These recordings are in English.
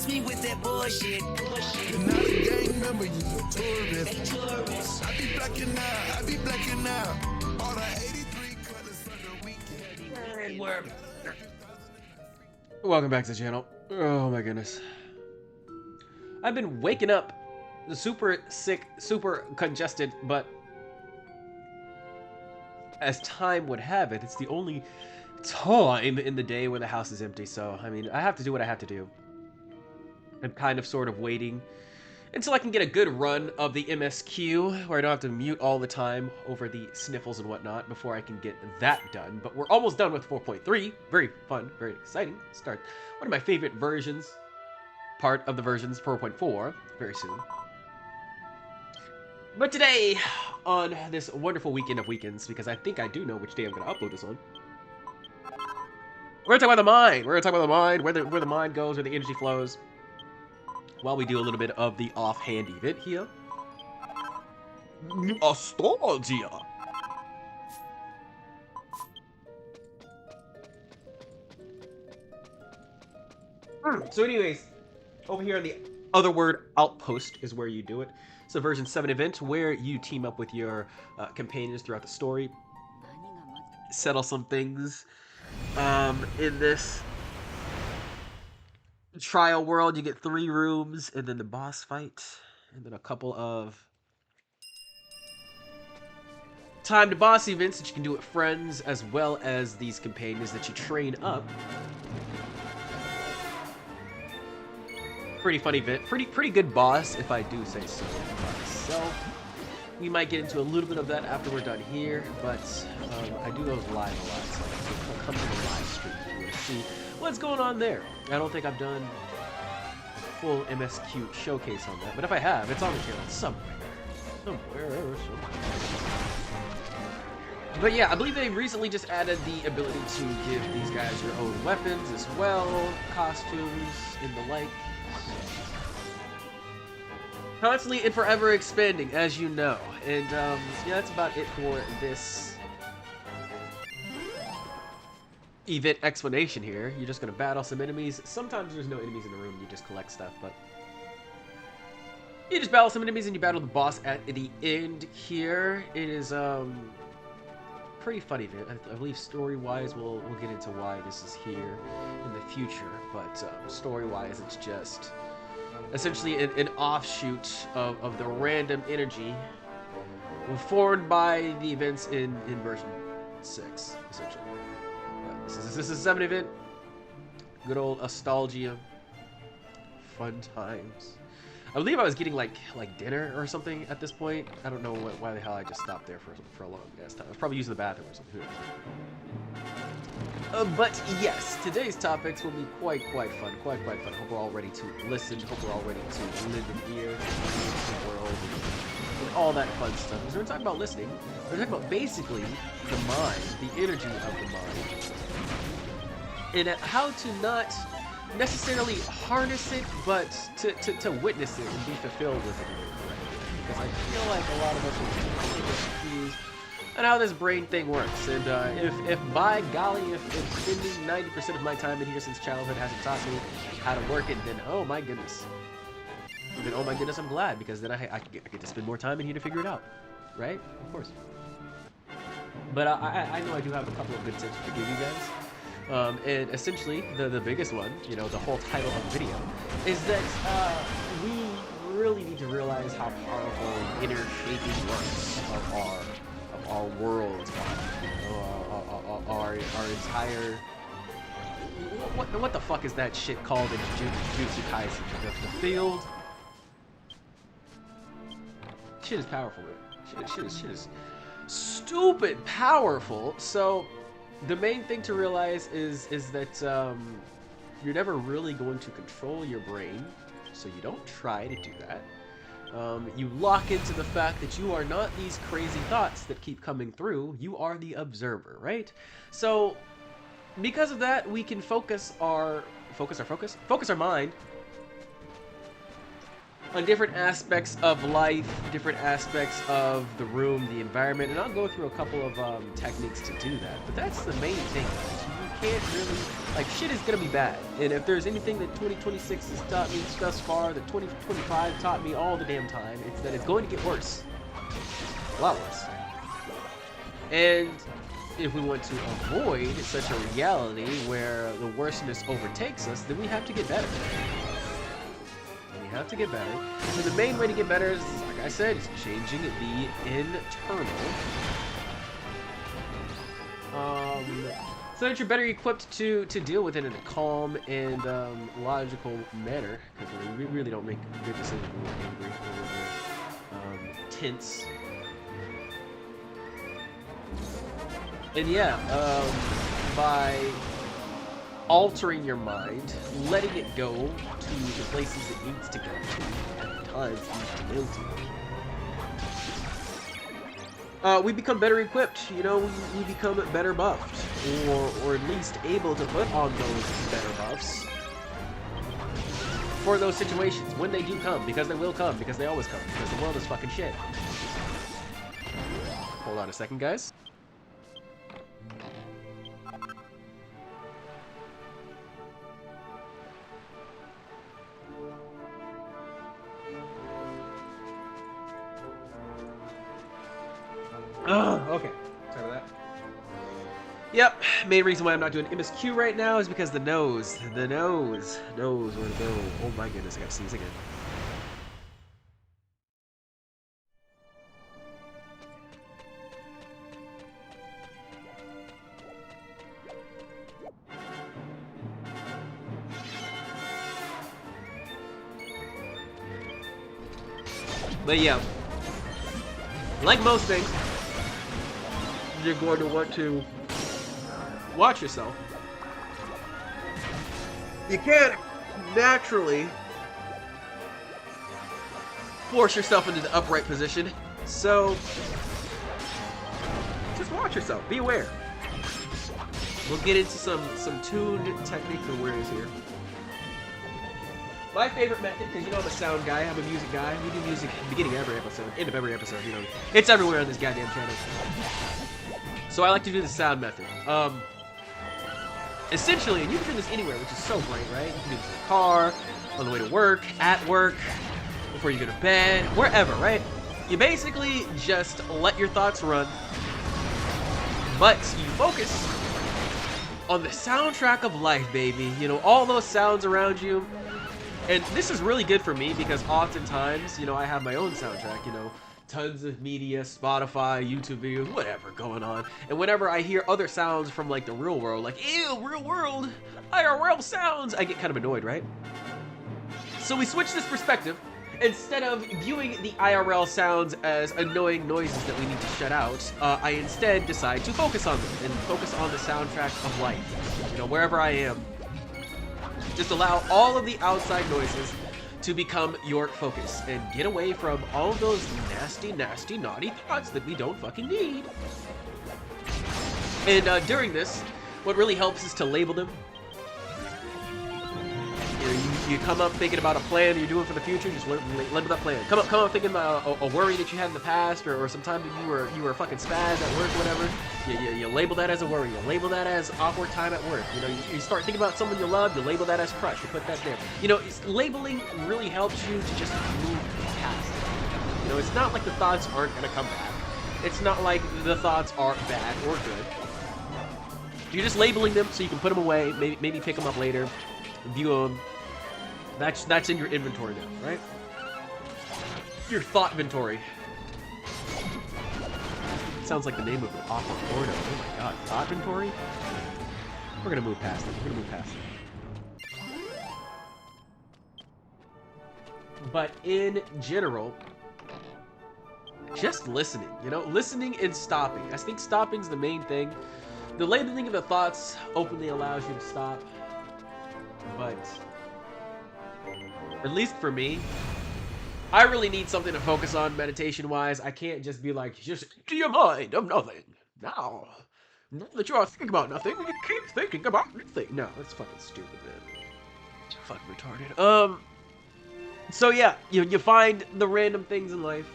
miss me with that bullshit. You're not a gang member, you a tourist. I be blacking out, I be blacking out. All the 83 colors for the weekend. Welcome back to the channel. Oh my goodness. I've been waking up super sick, super congested, but as time would have it, it's the only time in the day when the house is empty. So, I mean, I have to do what I have to do. I'm kind of sort of waiting until I can get a good run of the MSQ, where I don't have to mute all the time over the sniffles and whatnot before I can get that done. But we're almost done with 4.3. Very fun, very exciting. Start one of my favorite versions, part of the versions, 4.4, very soon. But today, on this wonderful weekend of weekends, because I think I do know which day I'm going to upload this on, we're going to talk about the mind. We're going to talk about the mind, where the mind goes, where the energy flows, while we do a little bit of the offhand event here. Nostalgia. So anyways, over here on the Otherword Outpost is where you do it. It's a version 7 event where you team up with your companions throughout the story, settle some things in this trial world. You get 3 rooms, and then the boss fight, and then a couple of timed boss events that you can do with friends, as well as these companions that you train up. Pretty fun event, pretty good boss, if I do say so myself. We might get into a little bit of that after we're done here, but I do those live a lot, so come to the live stream if you want to see what's going on there. I don't think I've done a full MSQ showcase on that, but if I have, it's on the channel somewhere. But yeah, I believe they recently just added the ability to give these guys your own weapons as well, costumes, and the like. Constantly and forever expanding, as you know. And yeah, that's about it for this event explanation here. You're just gonna battle some enemies. Sometimes there's no enemies in the room, you just collect stuff, but you just battle some enemies and you battle the boss at the end here. It is pretty fun event. I believe story-wise we'll get into why this is here in the future, but story-wise it's just essentially an offshoot of the random energy formed by the events in version 6, essentially. This is a 7 event. Good old nostalgia. Fun times. I believe I was getting like dinner or something at this point. I don't know why the hell I just stopped there for a long ass time. I was probably using the bathroom or something. But yes, today's topics will be quite fun. Quite fun. Hope we're all ready to listen. Hope we're all ready to live in here, the world, and all that fun stuff. Because we're talking about listening. We're talking about basically the mind, the energy of the mind, and how to not necessarily harness it, but to witness it and be fulfilled with it. Because I feel like a lot of us are confused on how this brain thing works. And if by golly, if spending 90% of my time in here since childhood hasn't taught me how to work it, then oh my goodness. Then oh my goodness, I'm glad, because then I get to spend more time in here to figure it out. Right? Of course. But I know I do have a couple of good tips to give you guys. And essentially, the biggest one, you know, the whole title of the video, is that we really need to realize how powerful the inner shaping works of our world, our entire... What the fuck is that shit called in Jujutsu Kaisen? The field? Shit is powerful, man. Shit is stupid powerful. So the main thing to realize is that you're never really going to control your brain, so you don't try to do that. You lock into the fact that you are not these crazy thoughts that keep coming through. You are the observer, right? So because of that, we can focus our mind on different aspects of life, different aspects of the room, the environment, and I'll go through a couple of techniques to do that. But that's the main thing, guys. You can't really, like, shit is gonna be bad. And if there's anything that 2026 has taught me thus far, that 2025 taught me all the damn time, it's that it's going to get worse. A lot worse. And if we want to avoid such a reality where the worstness overtakes us, then we have to get better. We have to get better. So the main way to get better is, like I said, is changing the internal. So that you're better equipped to deal with it in a calm and logical manner, because we really don't make good decisions when we're angry or when we're tense. And yeah, by altering your mind, letting it go to the places it needs to go to, at the times it needs to go to, we become better equipped. You know, we become better buffed, or at least able to put on those better buffs for those situations when they do come, because they will come, because they always come, because the world is fucking shit. Hold on a second, guys. Okay. Sorry about that. Yep, main reason why I'm not doing MSQ right now is because the nose knows where to go. Oh my goodness, I gotta sneeze again. But yeah, like most things, you're going to want to watch yourself. You can't naturally force yourself into the upright position, so just watch yourself. Be aware. We'll get into some tuned techniques and awareness here. My favorite method, because you know I'm a sound guy, I'm a music guy. We do music at the beginning of every episode, end of every episode, you know. It's everywhere on this goddamn channel. So I like to do the sound method. Essentially, and you can do this anywhere, which is so great, right? You can do this in the car, on the way to work, at work, before you go to bed, wherever, right? You basically just let your thoughts run, but you focus on the soundtrack of life, baby. You know, all those sounds around you. And this is really good for me because oftentimes, you know, I have my own soundtrack, you know, tons of media, Spotify, YouTube videos, whatever going on. And whenever I hear other sounds from like the real world, like, ew, real world, IRL sounds, I get kind of annoyed, right? So we switch this perspective. Instead of viewing the IRL sounds as annoying noises that we need to shut out, I instead decide to focus on them and focus on the soundtrack of life. You know, wherever I am. Just allow all of the outside noises to become your focus and get away from all of those nasty, nasty, naughty thoughts that we don't fucking need. And during this, what really helps is to label them. You come up thinking about a plan you're doing for the future, just label that plan. Come up thinking about a worry that you had in the past, or sometime that you were a fucking spaz at work, whatever. You label that as a worry. You label that as awkward time at work. You know, you start thinking about someone you love, you label that as crush. You put that there. You know, labeling really helps you to just move past it. You know, it's not like the thoughts aren't gonna come back. It's not like the thoughts are bad or good. You're just labeling them so you can put them away, maybe pick them up later, view them. That's in your inventory now, right? Your thought inventory. Sounds like the name of an awful porno. Oh my god, thought inventory? We're gonna move past it. We're gonna move past it. But in general, just listening, you know? Listening and stopping. I think stopping's the main thing. The labeling of the thoughts openly allows you to stop, but at least for me, I really need something to focus on meditation-wise. I can't just be like, just to your mind of nothing. Now that you are thinking about nothing, you keep thinking about nothing. No, that's fucking stupid, man. It's fucking retarded. So yeah, you find the random things in life,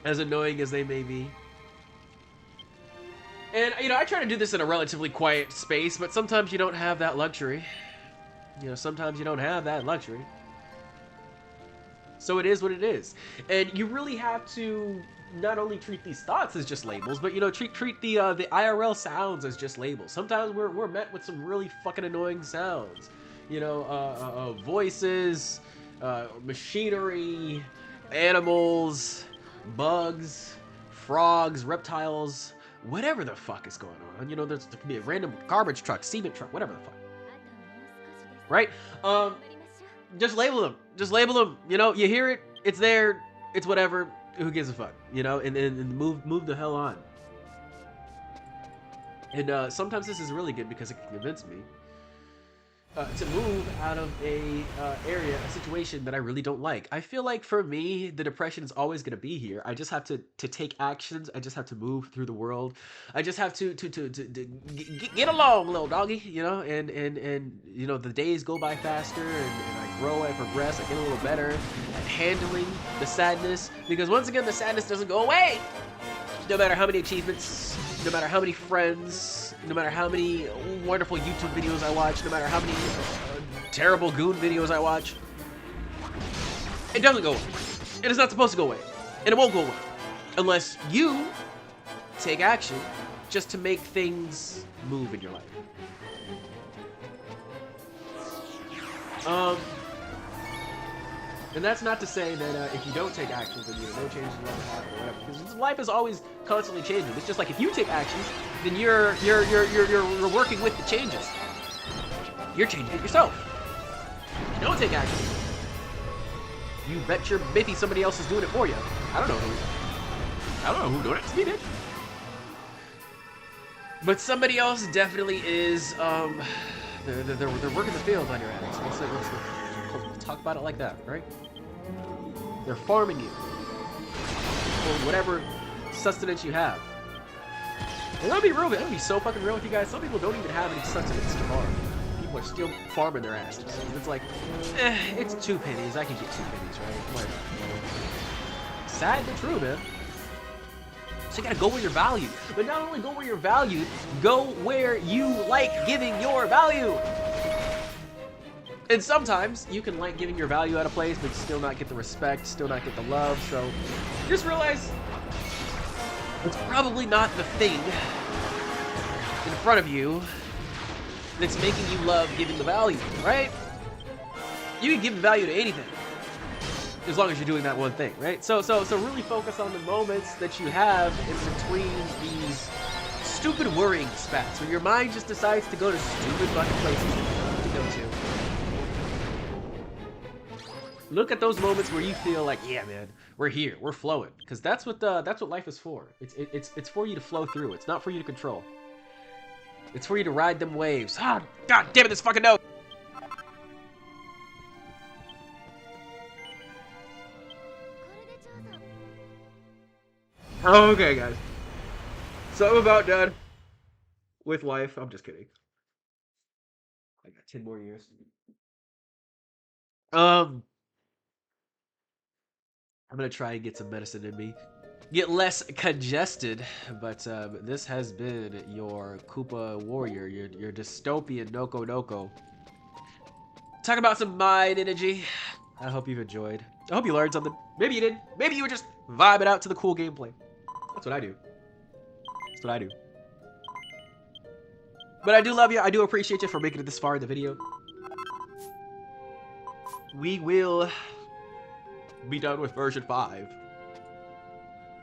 as annoying as they may be, And, you know, I try to do this in a relatively quiet space, but sometimes you don't have that luxury. You know, sometimes you don't have that luxury. So it is what it is. And you really have to not only treat these thoughts as just labels, but, you know, treat the IRL sounds as just labels. Sometimes we're met with some really fucking annoying sounds. You know, voices, machinery, animals, bugs, frogs, reptiles, whatever the fuck is going on. You know, there could be a random garbage truck, cement truck, whatever the fuck. Right? Just label them. Just label them. You know, you hear it, it's there, it's whatever. Who gives a fuck? You know, and move the hell on. And sometimes this is really good because it can convince me to move out of a situation that I really don't like. I feel like for me, the depression is always going to be here. I just have to take actions. I just have to move through the world. I just have to get along, little doggy, you know, and you know, the days go by faster, and I grow, I progress, I get a little better at handling the sadness, because once again, the sadness doesn't go away. No matter how many achievements, no matter how many friends, no matter how many wonderful YouTube videos I watch, no matter how many terrible goon videos I watch, it doesn't go away. It is not supposed to go away. And it won't go away. Unless you take action just to make things move in your life. And that's not to say that if you don't take actions, then, you know, no changes will ever happen or whatever. Because life is always constantly changing. It's just like if you take actions, then you're working with the changes. You're changing it yourself. If you don't take action, you bet your biffy somebody else is doing it for you. I don't know who's doing it. It's me, bitch. But somebody else definitely is. They're working the field on your ass. Let's talk about it like that, right? They're farming you for whatever sustenance you have. And I'll be real, I'm gonna be so fucking real with you guys. Some people don't even have any sustenance to farm. People are still farming their asses. It's like, it's 2 pennies. I can get 2 pennies, right? Like, sad but true, man. So you gotta go where you're valued. But not only go where you're valued, go where you like giving your value. And sometimes you can like giving your value at a place, but still not get the respect, still not get the love. So just realize it's probably not the thing in front of you that's making you love giving the value, right? You can give the value to anything as long as you're doing that one thing, right? So really focus on the moments that you have in between these stupid worrying spats where your mind just decides to go to stupid fucking places to go to. Look at those moments where you feel like, yeah, man, we're here, we're flowing, because that's what life is for. It's for you to flow through. It's not for you to control. It's for you to ride them waves. Ah, god damn it, this fucking note. Okay, guys. So I'm about done with life. I'm just kidding. I got 10 more years. I'm gonna try and get some medicine in me, get less congested. But this has been your Koopa Warrior, your dystopian Noko Noko. Talk about some mind energy. I hope you've enjoyed. I hope you learned something. Maybe you did. Maybe you were just vibing out to the cool gameplay. That's what I do. That's what I do. But I do love you. I do appreciate you for making it this far in the video. We will be done with version 5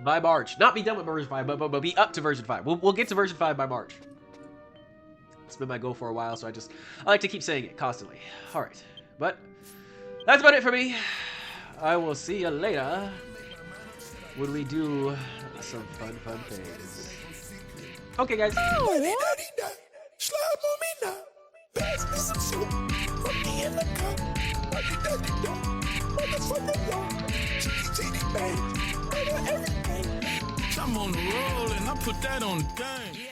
by March. Not be done with version 5, but be up to version 5. We'll get to version 5 by March. It's been my goal for a while, so I like to keep saying it constantly. All right, but that's about it for me. I will see you later when we do some fun things. Okay, guys. I'm on the roll and I put that on the game.